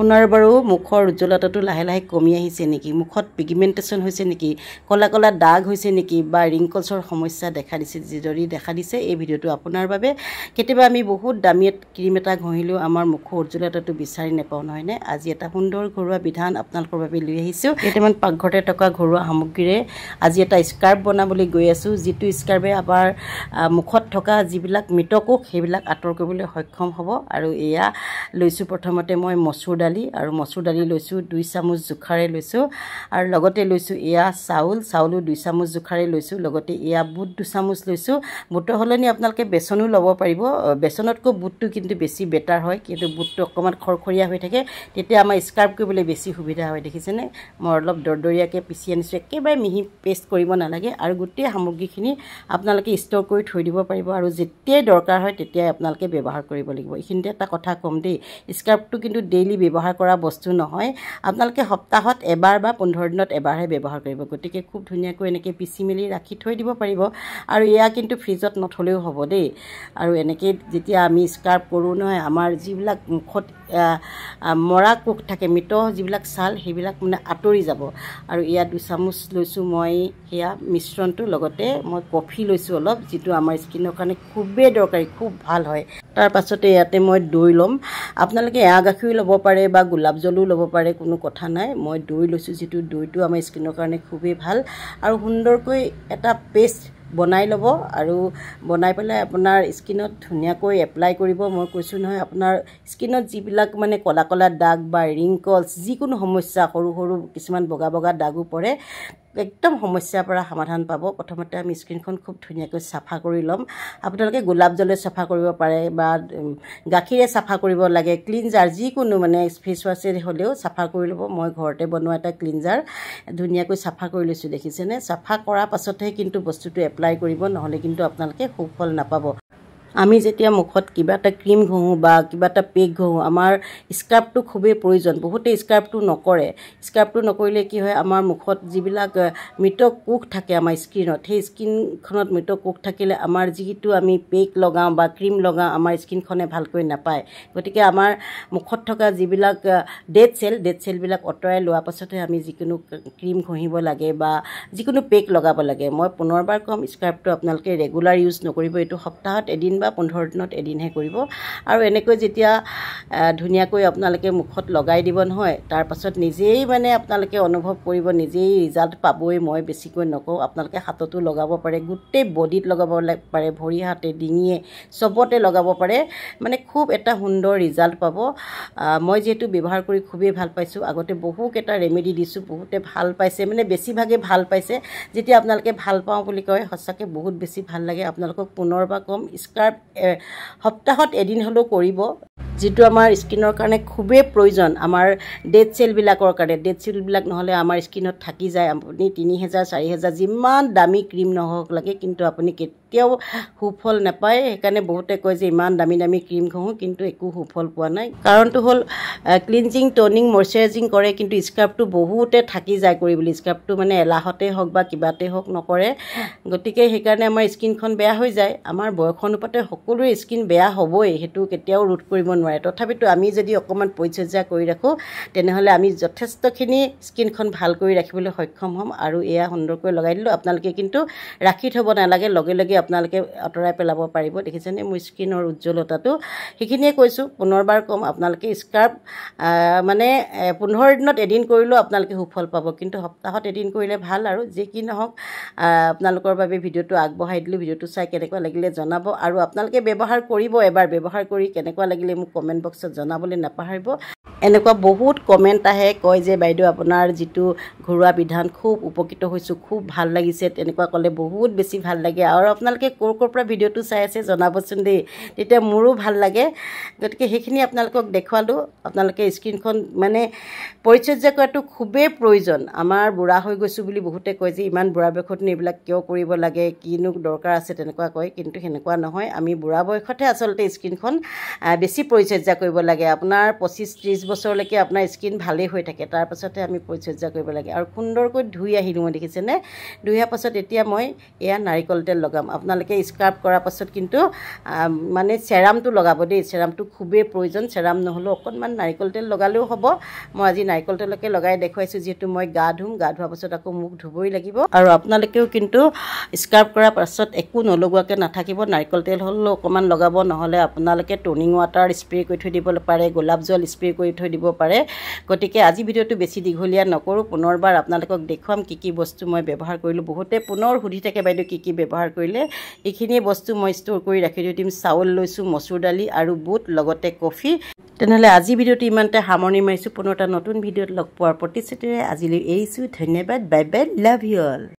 আপোনাৰ বাৰু মুখৰ উজ্জ্বলতাটো লাহে লাহে কমি আহিছে নেকি, মুখত পিগমেণ্টেশ্যন হৈছে নেকি, কলা কলা দাগ হৈছে নেকি বা ৰিংকলছৰ সমস্যা দেখা দিছে, যদি দেখা দিছে এই ভিডিঅ'টো আপোনাৰ বাবে। কেতিয়াবা আমি বহুত দামী ক্ৰীম এটা ঘঁহিলেও আমাৰ মুখৰ উজ্জ্বলতাটো বিচাৰি নাপাওঁ নহয়নে। আজি এটা সুন্দৰ ঘৰুৱা বিধান আপোনালোকৰ বাবে লৈ আহিছোঁ। কেইটামান পাকঘৰতে থকা ঘৰুৱা সামগ্ৰীৰে আজি এটা স্কাৰ্ফ বনাবলৈ গৈ আছোঁ, যিটো স্কাৰ্ফে আমাৰ মুখত থকা যিবিলাক মৃতকোষ সেইবিলাক আঁতৰ কৰিবলৈ সক্ষম হ'ব। আৰু এয়া লৈছোঁ প্ৰথমতে মই মচুৰ দালি, আৰু মচুৰ দালি লৈছোঁ 2 চামুচ জোখাৰে লৈছোঁ, আৰু লগতে লৈছোঁ এয়া চাউলো 2 চামুচ জোখাৰে লৈছোঁ, লগতে এয়া বুট 2 চামুচ লৈছোঁ। বুটৰ সলনি আপোনালোকে বেচনো ল'ব পাৰিব, বেচনতকৈ বুটটো কিন্তু বেছি বেটাৰ হয়, কিন্তু বুটটো অকণমান খৰখৰীয়া হৈ থাকে, তেতিয়া আমাৰ স্কাৰ্ফ কৰিবলৈ বেছি সুবিধা হয়। দেখিছেনে মই অলপ দৰদৰীয়াকৈ পিচি আনিছোঁ, একেবাৰে মিহি পেষ্ট কৰিব নালাগে। আৰু গোটেই সামগ্ৰীখিনি আপোনালোকে ষ্ট'ৰ কৰি থৈ দিব পাৰিব, আৰু যেতিয়াই দৰকাৰ হয় তেতিয়াই আপোনালোকে ব্যৱহাৰ কৰিব লাগিব। এইখিনিতে এটা কথা ক'ম দেই, স্কাৰ্ফটো কিন্তু ডেইলি ব্যৱহাৰ কৰা বস্তু নহয়, আপোনালোকে সপ্তাহত এবাৰ বা 15 দিনত এবাৰহে ব্যৱহাৰ কৰিব। গতিকে খুব ধুনীয়াকৈ এনেকৈ পিচি মেলি ৰাখি থৈ দিব পাৰিব। আৰু এয়া কিন্তু ফ্ৰিজত নথলেও হ'ব দেই। আৰু এনেকৈ যেতিয়া আমি স্কাৰ্ফ কৰোঁ নহয়, আমাৰ যিবিলাক মুখত মৰা কোষ থাকে, মৃত যিবিলাক ছাল সেইবিলাক মানে আঁতৰি যাব। আৰু এয়া 2 চামুচ লৈছোঁ মই সেয়া মিশ্ৰণটো, লগতে মই কফি লৈছোঁ অলপ, যিটো আমাৰ স্কিনৰ কাৰণে খুবেই দৰকাৰী, খুব ভাল হয়। তাৰ পাছতে ইয়াতে মই দৈ ল'ম, আপোনালোকে এৱা গাখীৰো ল'ব পাৰে বা গোলাপ জলো ল'ব পাৰে, কোনো কথা নাই। মই দৈ লৈছোঁ, যিটো দৈটো আমাৰ স্কিনৰ কাৰণে খুবেই ভাল। আৰু সুন্দৰকৈ এটা পেষ্ট বনাই ল'ব, আৰু বনাই পেলাই আপোনাৰ স্কিনত ধুনীয়াকৈ এপ্লাই কৰিব। মই কৈছোঁ নহয়, আপোনাৰ স্কিনত যিবিলাক মানে কলা কলা দাগ বা ৰিংকলছ, যিকোনো সমস্যা, সৰু সৰু কিছুমান বগা বগা দাগো পৰে, একদম সমস্যাৰ পৰা সমাধান পাব। প্ৰথমতে আমি স্কিনখন খুব ধুনীয়াকৈ চাফা কৰি ল'ম। আপোনালোকে গোলাপ জলে চাফা কৰিব পাৰে বা গাখীৰে চাফা কৰিব লাগে, ক্লিনজাৰ যিকোনো মানে ফেচ ৱাশ্বেৰে হ'লেও চাফা কৰি ল'ব। মই ঘৰতে বনোৱা এটা ক্লিনজাৰ ধুনীয়াকৈ চাফা কৰি লৈছোঁ, দেখিছেনে। চাফা কৰাৰ পাছতহে কিন্তু বস্তুটো এপ্লাই কৰিব, নহ'লে কিন্তু আপোনালোকে সুফল নাপাব। আমি যেতিয়া মুখত কিবা এটা ক্ৰীম ঘঁহোঁ বা কিবা এটা পেক ঘঁহোঁ, আমাৰ স্কাৰ্ফটো খুবেই প্ৰয়োজন। বহুতে স্কাৰ্ফটো নকৰে, স্কাৰ্ফটো নকৰিলে কি হয়, আমাৰ মুখত যিবিলাক মৃত কোষ থাকে আমাৰ স্কিনত, সেই স্কিনখনত মৃত কোষ থাকিলে আমাৰ যিটো আমি পেক লগাওঁ বা ক্ৰীম লগাওঁ, আমাৰ স্কিনখনে ভালকৈ নাপায়। গতিকে আমাৰ মুখত থকা যিবিলাক ডেড চেলবিলাক আঁতৰাই লোৱাৰ পাছতহে আমি যিকোনো ক্ৰীম ঘঁহিব লাগে বা যিকোনো পেক লগাব লাগে। মই পুনৰবাৰ ক'ম, স্কাৰ্ফটো আপোনালোকে ৰেগুলাৰ ইউজ নকৰিব, এইটো সপ্তাহত এদিন বা 15 দিনত এদিনহে কৰিব। আৰু এনেকৈ যেতিয়া ধুনীয়াকৈ আপোনালোকে মুখত লগাই দিব নহয়, তাৰ পাছত নিজেই মানে আপোনালোকে অনুভৱ কৰিব, নিজেই ৰিজাল্ট পাবই। মই বেছিকৈ নকওঁ, আপোনালোকে হাততো লগাব পাৰে, গোটেই বডিত লগাব পাৰে, ভৰি হাতে ডিঙিয়ে চবতে লগাব পাৰে, মানে খুব এটা সুন্দৰ ৰিজাল্ট পাব। মই যিহেতু ব্যৱহাৰ কৰি খুবেই ভাল পাইছোঁ, আগতে বহুকেইটা ৰেমেডি দিছোঁ, বহুতে ভাল পাইছে, মানে বেছিভাগে ভাল পাইছে। যেতিয়া আপোনালোকে ভাল পাওঁ বুলি কয়, সঁচাকৈ বহুত বেছি ভাল লাগে। আপোনালোকক পুনৰবাৰ ক'ম, স্কাৰ্ফ সপ্তাহত এদিন হ'লেও কৰিব, যিটো আমাৰ স্কিনৰ কাৰণে খুবেই প্ৰয়োজন। আমাৰ ডেড চেলবিলাকৰ কাৰণে, ডেড চেলবিলাক নহ'লে আমাৰ স্কিনত থাকি যায়। আপুনি 3000 4000 যিমান দামী ক্ৰীম নহওক লাগে, কিন্তু আপুনি কেতিয়াও সুফল নাপায়। সেইকাৰণে বহুতে কয় যে ইমান দামী দামী ক্ৰীম ঘঁহোঁ, কিন্তু একো সুফল পোৱা নাই। কাৰণটো হ'ল ক্লিনজিং, টনিং, মইশ্চাৰাইজিং কৰে, কিন্তু স্কাৰ্ফটো বহুতে থাকি যায় কৰিবলৈ। স্কাৰ্ফটো মানে এলাহতে হওক বা কিবাতে হওক নকৰে, গতিকে সেইকাৰণে আমাৰ স্কিনখন বেয়া হৈ যায়। আমাৰ বয়স অনুপাতে সকলোৰে স্কিন বেয়া হ'বই, সেইটো কেতিয়াও ৰোধ কৰিব নোৱাৰে। তথাপিতো আমি যদি অকণমান পৰিচৰ্যা কৰি ৰাখোঁ, তেনেহ'লে আমি যথেষ্টখিনি স্কিনখন ভাল কৰি ৰাখিবলৈ সক্ষম হ'ম। আৰু এয়া সুন্দৰকৈ লগাই দিলোঁ। আপোনালোকে কিন্তু ৰাখি থ'ব নালাগে, লগে লগে আপোনালোকে আঁতৰাই পেলাব পাৰিব। দেখিছেনে মোৰ স্কিনৰ উজ্জ্বলতাটো। সেইখিনিয়ে কৈছোঁ, পুনৰবাৰ ক'ম, আপোনালোকে স্কাৰ্ফ মানে 15 দিনত এদিন কৰিলেও আপোনালোকে সুফল পাব, কিন্তু সপ্তাহত এদিন কৰিলে ভাল। আৰু যি কি নহওক, আপোনালোকৰ বাবে ভিডিঅ'টো আগবঢ়াই দিলোঁ। ভিডিঅ'টো চাই কেনেকুৱা লাগিলে জনাব, আৰু আপোনালোকে ব্যৱহাৰ কৰিব, এবাৰ ব্যৱহাৰ কৰি কেনেকুৱা লাগিলে মোক কমেণ্ট বক্সত জনাবলৈ নাপাহৰিব। এনেকুৱা বহুত কমেণ্ট আহে, কয় যে বাইদেউ আপোনাৰ যিটো ঘৰুৱা বিধান খুব উপকৃত হৈছোঁ, খুব ভাল লাগিছে, তেনেকুৱা ক'লে বহুত বেছি ভাল লাগে। আৰু আপোনালোকে ক'ৰ পৰা ভিডিঅ'টো চাই আছে জনাবচোন দেই, তেতিয়া মোৰো ভাল লাগে। গতিকে সেইখিনি আপোনালোকক দেখুৱালোঁ। আপোনালোকে স্কিনখন মানে পৰিচৰ্যা কৰাটো খুবেই প্ৰয়োজন। আমাৰ বুঢ়া হৈ গৈছোঁ বুলি বহুতে কয় যে ইমান বুঢ়া বয়সতনো এইবিলাক কিয় কৰিব লাগে, কিনো দৰকাৰ আছে, তেনেকুৱা কয়, কিন্তু সেনেকুৱা নহয়। আমি বুঢ়া বয়সতহে আচলতে স্কিনখন বেছি পৰিচৰ্যা কৰিব লাগে। আপোনাৰ 25-30 বছৰলৈকে আপোনাৰ স্কিন ভালেই হৈ থাকে তাৰ পাছতে আমি পৰিচৰ্যা কৰিব লাগে আৰু সুন্দৰকৈ ধুই আহিলোঁ মই দেখিছেনে ধুই অহাৰ পাছত এতিয়া মই এয়া নাৰিকল তেল লগাম আপোনালোকে স্ক্ৰাব কৰাৰ পাছত কিন্তু মানে চেৰামটো লগাব দেই চেৰামটো খুবেই প্ৰয়োজন চেৰাম নহ'লেও অকণমান নাৰিকল তেল লগালেও হ'ব মই আজি নাৰিকল তেলকে লগাই দেখুৱাইছোঁ যিহেতু মই গা ধোৱাৰ পাছত আকৌ মুখ ধুবই লাগিব আৰু আপোনালোকেও কিন্তু স্ক্ৰাব কৰাৰ পাছত একো নলগোৱাকৈ নাথাকিব নাৰিকল তেল হ'লেও অকণমান লগাব নহ'লে আপোনালোকে টনিং ৱাটাৰ স্প্ৰে কৰি থৈ দিব পাৰে গোলাপ জল স্প্ৰে কৰি থৈ দিব পাৰে গতিকে আজি ভিডিঅ'টো বেছি দীঘলীয়া নকৰোঁ পুনৰবাৰ আপোনালোকক দেখুৱাম কি বস্তু মই ব্যৱহাৰ কৰিলোঁ বহুতে পুনৰ সুধি থাকে বাইদেউ কি ব্যৱহাৰ কৰিলে এইখিনি বস্তু মই ষ্ট'ৰ কৰি ৰাখি থৈ দিম চাউল লৈছোঁ মচুৰ দালি আৰু বুট লগতে কফি তেনেহ'লে আজি ভিডিঅ'টো ইমানতে সামৰণি মাৰিছোঁ পুনৰ এটা নতুন ভিডিঅ'ত লগ পোৱাৰ প্ৰতিশ্ৰুতিৰে আজিলৈ এৰিছোঁ ধন্যবাদ bye bye love you all